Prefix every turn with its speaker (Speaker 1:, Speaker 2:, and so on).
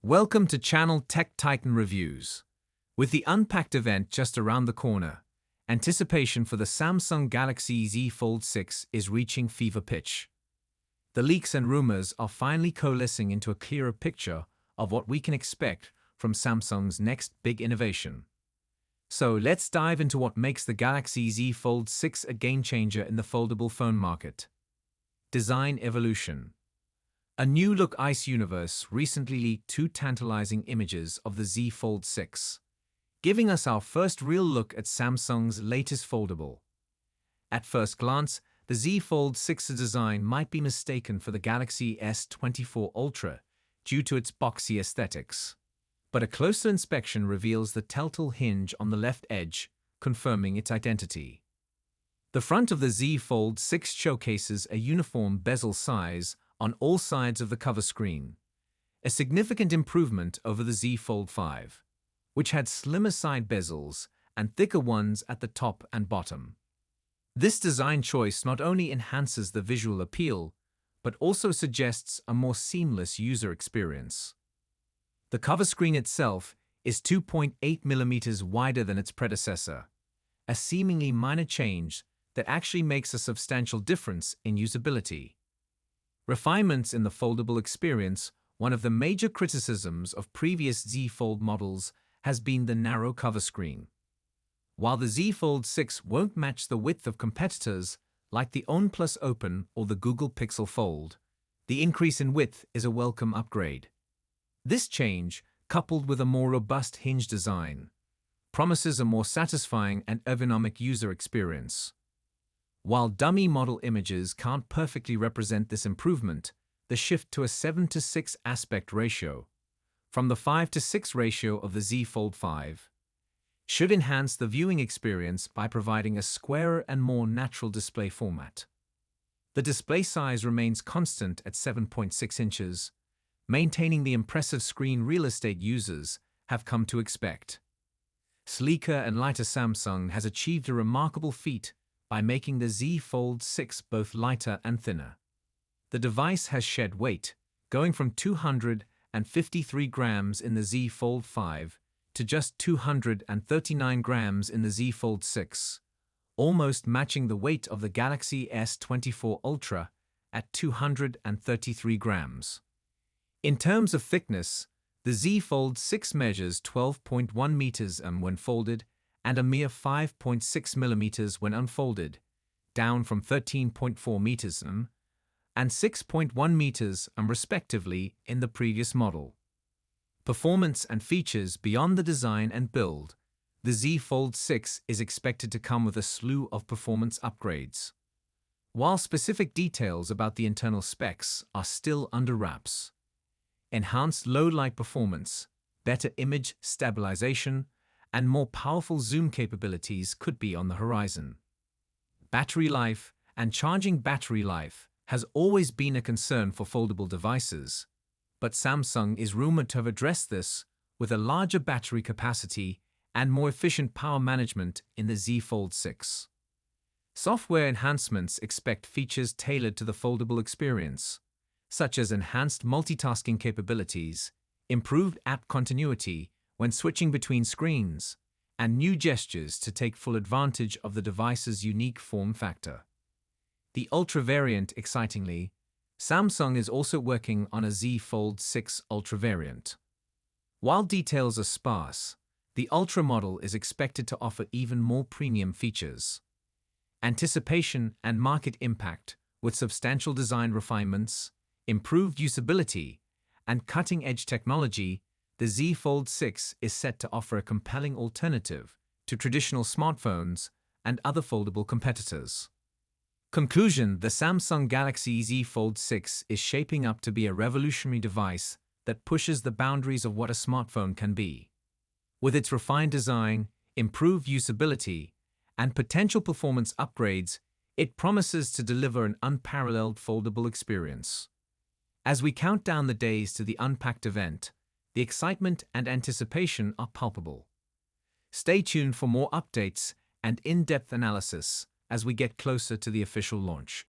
Speaker 1: Welcome to Channel Tech Titan Reviews. With the Unpacked event just around the corner, anticipation for the Samsung Galaxy Z Fold 6 is reaching fever pitch. The leaks and rumors are finally coalescing into a clearer picture of what we can expect from Samsung's next big innovation. So let's dive into what makes the Galaxy Z Fold 6 a game-changer in the foldable phone market. Design evolution. A new look ICE universe recently leaked two tantalizing images of the Z Fold 6, giving us our first real look at Samsung's latest foldable. At first glance, the Z Fold 6's design might be mistaken for the Galaxy S24 Ultra due to its boxy aesthetics. But a closer inspection reveals the telltale hinge on the left edge, confirming its identity. The front of the Z Fold 6 showcases a uniform bezel size on all sides of the cover screen, a significant improvement over the Z Fold 5, which had slimmer side bezels and thicker ones at the top and bottom. This design choice not only enhances the visual appeal, but also suggests a more seamless user experience. The cover screen itself is 2.8 mm wider than its predecessor, a seemingly minor change that actually makes a substantial difference in usability. Refinements in the foldable experience. One of the major criticisms of previous Z Fold models has been the narrow cover screen. While the Z Fold 6 won't match the width of competitors like the OnePlus Open or the Google Pixel Fold, the increase in width is a welcome upgrade. This change, coupled with a more robust hinge design, promises a more satisfying and ergonomic user experience. While dummy model images can't perfectly represent this improvement, the shift to a 7:6 aspect ratio, from the 5:6 ratio of the Z Fold 5, should enhance the viewing experience by providing a squarer and more natural display format. The display size remains constant at 7.6 inches, maintaining the impressive screen real estate users have come to expect. Sleeker and lighter. Samsung has achieved a remarkable feat by making the Z Fold 6 both lighter and thinner. The device has shed weight, going from 253 grams in the Z Fold 5 to just 239 grams in the Z Fold 6, almost matching the weight of the Galaxy S24 Ultra at 233 grams. In terms of thickness, the Z Fold 6 measures 12.1 meters when folded and a mere 5.6 millimeters when unfolded, down from 13.4 meters and 6.1 meters respectively in the previous model. Performance and features. Beyond the design and build, the Z Fold 6 is expected to come with a slew of performance upgrades. While specific details about the internal specs are still under wraps, enhanced low light performance, better image stabilization, and more powerful zoom capabilities could be on the horizon. Battery life and charging. Battery life has always been a concern for foldable devices, but Samsung is rumored to have addressed this with a larger battery capacity and more efficient power management in the Z Fold 6. Software enhancements. Expect features tailored to the foldable experience, such as enhanced multitasking capabilities, improved app continuity when switching between screens, and new gestures to take full advantage of the device's unique form factor. The Ultra variant. Excitingly, Samsung is also working on a Z Fold 6 Ultra variant. While details are sparse, the Ultra model is expected to offer even more premium features. Anticipation and market impact. With substantial design refinements, improved usability, and cutting-edge technology, the Z Fold 6 is set to offer a compelling alternative to traditional smartphones and other foldable competitors. Conclusion. The Samsung Galaxy Z Fold 6 is shaping up to be a revolutionary device that pushes the boundaries of what a smartphone can be. With its refined design, improved usability, and potential performance upgrades, it promises to deliver an unparalleled foldable experience. As we count down the days to the Unpacked event, the excitement and anticipation are palpable. Stay tuned for more updates and in-depth analysis as we get closer to the official launch.